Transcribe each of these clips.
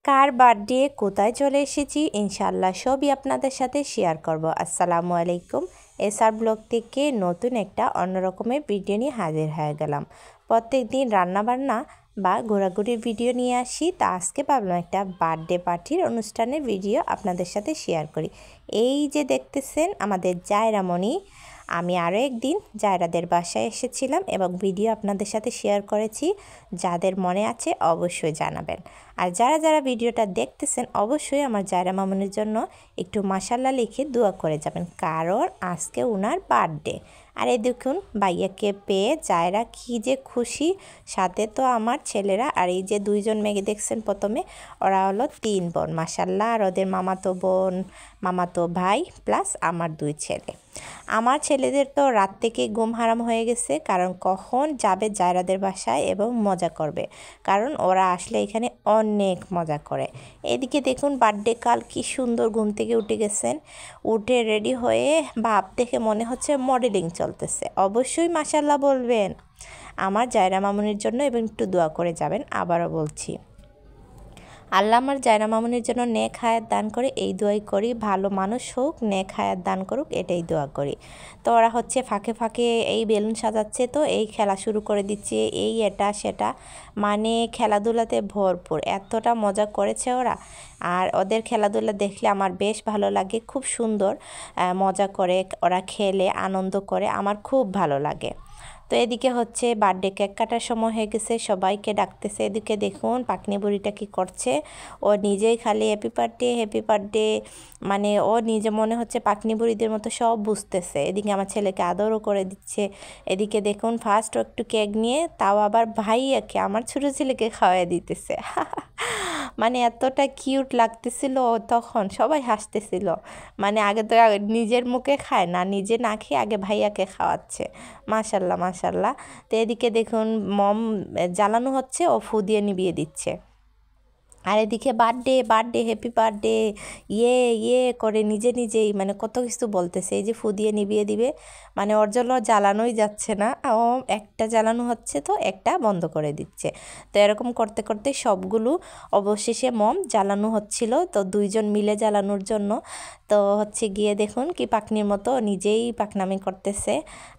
কার birthday কোথায় চলে এসেছি ইনশাআল্লাহ সবই আপনাদের সাথে শেয়ার করব। আসসালামু আলাইকুম। এসআর ব্লগ থেকে নতুন একটা অন্যরকমের ভিডিও নিয়ে হাজির হয়ে গেলাম। প্রত্যেক দিন রান্নাবান্না বা ঘোরাঘুরির ভিডিও নিয়ে আসি, তা আজকে ভাবলাম একটা বার্থডে পার্টির অনুষ্ঠানের ভিডিও আপনাদের সাথে শেয়ার করি। এই যে দেখতেছেন আমাদের জায়রামণি, আমি আরও একদিন জায়রাদের বাসায় এসেছিলাম এবং ভিডিও আপনাদের সাথে শেয়ার করেছি। যাদের মনে আছে অবশ্যই জানাবেন, আর যারা যারা ভিডিওটা দেখতেছেন অবশ্যই আমার জায়রা মামুনির জন্য একটু মাশাল্লাহ লিখে দোয়া করে যাবেন, কারণ আজকে ওনার বার্থডে। আর এই দেখুন ভাইয়াকে পেয়ে জায়রা কী যে খুশি, সাথে তো আমার ছেলেরা। আর এই যে দুইজন মেয়ে দেখছেন প্রথমে, ওরা হলো 3 বোন মাশাল্লাহ, আর ওদের মামাতো বোন, মামাতো ভাই প্লাস আমার 2 ছেলে। আমার ছেলেদের তো রাত থেকে ঘুম হারাম হয়ে গেছে, কারণ কখন যাবে জায়রাদের বাসায় এবং মজা করবে, কারণ ওরা আসলে এখানে অনেক মজা করে। এদিকে দেখুন বার্থডে কাল কি সুন্দর ঘুম থেকে উঠে গেছেন, উঠে রেডি হয়ে ভাব দেখে মনে হচ্ছে মডেলিং চলতেছে। অবশ্যই মাশাল্লাহ বলবেন আমার জায়রা মামুনির জন্য এবং একটু দোয়া করে যাবেন। আবারও বলছি, আল্লাহ আমার জায়রা মামুনির জন্য নেক হায়াত দান করে, এই দোয়াই করি। ভালো মানুষ হোক, নেক হায়াত দান করুক, এটাই দোয়া করি। তো ওরা হচ্ছে ফাঁকে ফাঁকে এই বেলুন সাজাচ্ছে, তো এই খেলা শুরু করে দিচ্ছে, এই এটা সেটা, মানে খেলাধুলাতে ভরপুর। এতটা মজা করেছে ওরা, আর ওদের খেলাধুলা দেখলে আমার বেশ ভালো লাগে। খুব সুন্দর মজা করে ওরা, খেলে আনন্দ করে, আমার খুব ভালো লাগে। তো এদিকে হচ্ছে বার্থডে কেক কাটার সময় হয়ে গেছে, সবাইকে ডাকতেছে। এদিকে দেখুন পাকনি বুড়িটা কি করছে, ও নিজেই খালি হ্যাপি বার্থডে, মানে ও নিজে মনে হচ্ছে পাকনি বুড়িদের মতো সব বুঝতেছে। এদিকে আমার ছেলেকে আদরও করে দিচ্ছে। এদিকে দেখুন ফার্স্ট ও একটু কেক নিয়ে, তাও আবার ভাইয়াকে, আমার ছোটো ছেলেকে খাওয়াই দিতেছে। মানে এতটা কিউট লাগতেছিল, তখন সবাই হাসতেছিল। মানে আগে তো নিজের মুখে খায় না, নিজে না খেয়ে আগে ভাইয়াকে খাওয়াচ্ছে। মাশাল্লাহ মাশাল্লাহ। তো এদিকে দেখুন মম জ্বালানো হচ্ছে, ও ফু দিয়ে নিভিয়ে দিচ্ছে। আর এদিকে বার্থডে হ্যাপি বার্থডে ইয়ে করে নিজেই মানে কত কিছু বলতেছে। এই যে ফু দিয়ে নিভিয়ে দিবে, মানে ওর জন্য জ্বালানোই যাচ্ছে না, ও একটা জ্বালানো হচ্ছে তো একটা বন্ধ করে দিচ্ছে। তো এরকম করতে করতে সবগুলো অবশেষে মম জ্বালানো হচ্ছিল, তো 2 জন মিলে জ্বালানোর জন্য। তো হচ্ছে গিয়ে দেখুন কি পাকনির মতো নিজেই পাকনামি করতেছে,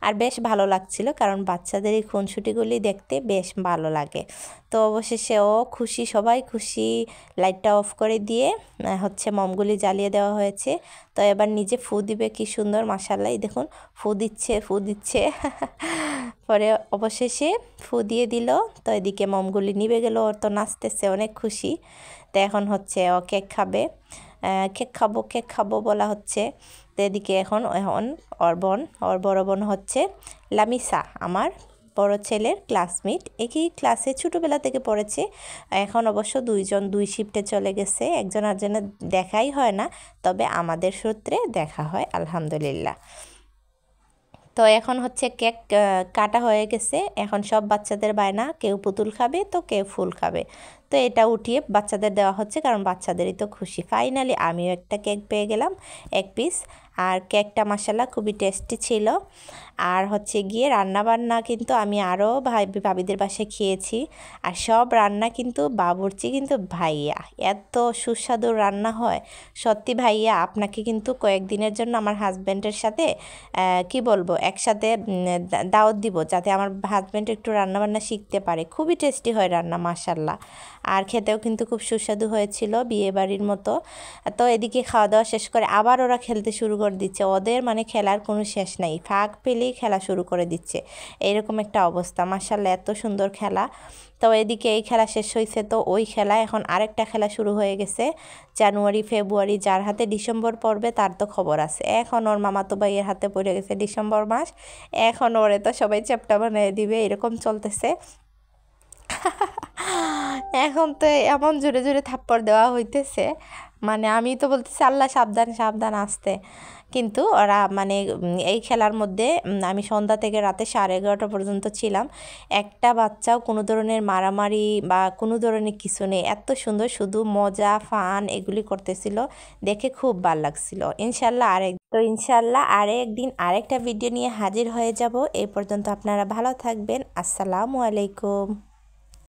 আর বেশ ভালো লাগছিল, কারণ বাচ্চাদের এই খুনসুটিগুলি দেখতে বেশ ভালো লাগে। তো অবশেষে ও খুশি, সবাই খুশি। লাইটটা অফ করে দিয়ে হচ্ছে মমগুলি জ্বালিয়ে দেওয়া হয়েছে। তো এবার নিজে ফু দিবে, কি সুন্দর মাশাআল্লাহ, দেখুন ফু দিচ্ছে পরে অবশেষে ফু দিয়ে দিল। তো এদিকে মমগুলি নিভে গেল, ওর তো নাচতেছে, অনেক খুশি। তো এখন হচ্ছে ও কেক খাবে, কেক খাবো বলা হচ্ছে। তো এদিকে এখন ওর বড় বোন হচ্ছে লামিসা, আমার বড় ছেলের ক্লাসমেট, একই ক্লাসে ছোটোবেলা থেকে পড়েছে। এখন অবশ্য 2 জন 2 শিফটে চলে গেছে, একজন আরেকজনের দেখাই হয় না, তবে আমাদের সূত্রে দেখা হয় আলহামদুলিল্লাহ। তো এখন হচ্ছে কেক কাটা হয়ে গেছে, এখন সব বাচ্চাদের বায়না, কেউ পুতুল খাবে তো কেউ ফুল খাবে। তো এটা উঠিয়ে বাচ্চাদের দেওয়া হচ্ছে, কারণ বাচ্চাদেরই তো খুশি। ফাইনালি আমিও একটা কেক পেয়ে গেলাম, 1 পিস। আর কেকটা মাশাআল্লাহ খুবই টেস্টি ছিল। আর হচ্ছে গিয়ে রান্নাবান্না কিন্তু আমি আরও ভাবিদের বাসায় খেয়েছি, আর সব রান্না কিন্তু বাবুর্চি কিন্তু ভাইয়া, এত সুস্বাদু রান্না হয় সত্যি। ভাইয়া আপনাকে কিন্তু কয়েকদিনের জন্য আমার হাজব্যান্ডের সাথে কি বলবো একসাথে দাওয়াত দিব, যাতে আমার হাজব্যান্ড একটু রান্নাবান্না শিখতে পারে। খুবই টেস্টি হয় রান্না মাশাআল্লাহ, আর খেতেও কিন্তু খুব সুস্বাদু হয়েছিল, বিয়েবাড়ির মতো। তো এদিকে খাওয়া দাওয়া শেষ করে আবার ওরা খেলতে শুরু করে দিচ্ছে, ওদের মানে খেলার কোনো শেষ নাই, ফাঁক পেলেই খেলা শুরু করে দিচ্ছে, এইরকম একটা অবস্থা। মাশাআল্লাহ এত সুন্দর খেলা। তো এদিকে এই খেলা শেষ হয়েছে, তো ওই খেলা এখন আরেকটা খেলা শুরু হয়ে গেছে। জানুয়ারি ফেব্রুয়ারি যার হাতে ডিসেম্বর পড়বে তার তো খবর আছে। এখন ওর মামাতো ভাইয়ের হাতে পড়ে গেছে ডিসেম্বর মাস, এখন ওরে তো সবাই চ্যাপ্টা বানিয়ে দিবে, এরকম চলতেছে। এখন তো এমন জোরে জোরে থাপ্পড় দেওয়া হইতেছে, মানে আমি তো বলতেছি আল্লাহ সাবধান সাবধান আসতে। কিন্তু ওরা মানে এই খেলার মধ্যে আমি সন্ধ্যা থেকে রাতে 11:30 পর্যন্ত ছিলাম, একটা বাচ্চাও কোনো ধরনের মারামারি বা কোনো ধরনের কিছু নেই, এত সুন্দর শুধু মজা ফান এগুলি করতেছিল, দেখে খুব ভালো লাগছিল। ইনশাল্লাহ আরেকদিন আরেকটা ভিডিও নিয়ে হাজির হয়ে যাব। এই পর্যন্ত আপনারা ভালো থাকবেন। আসসালামু আলাইকুম।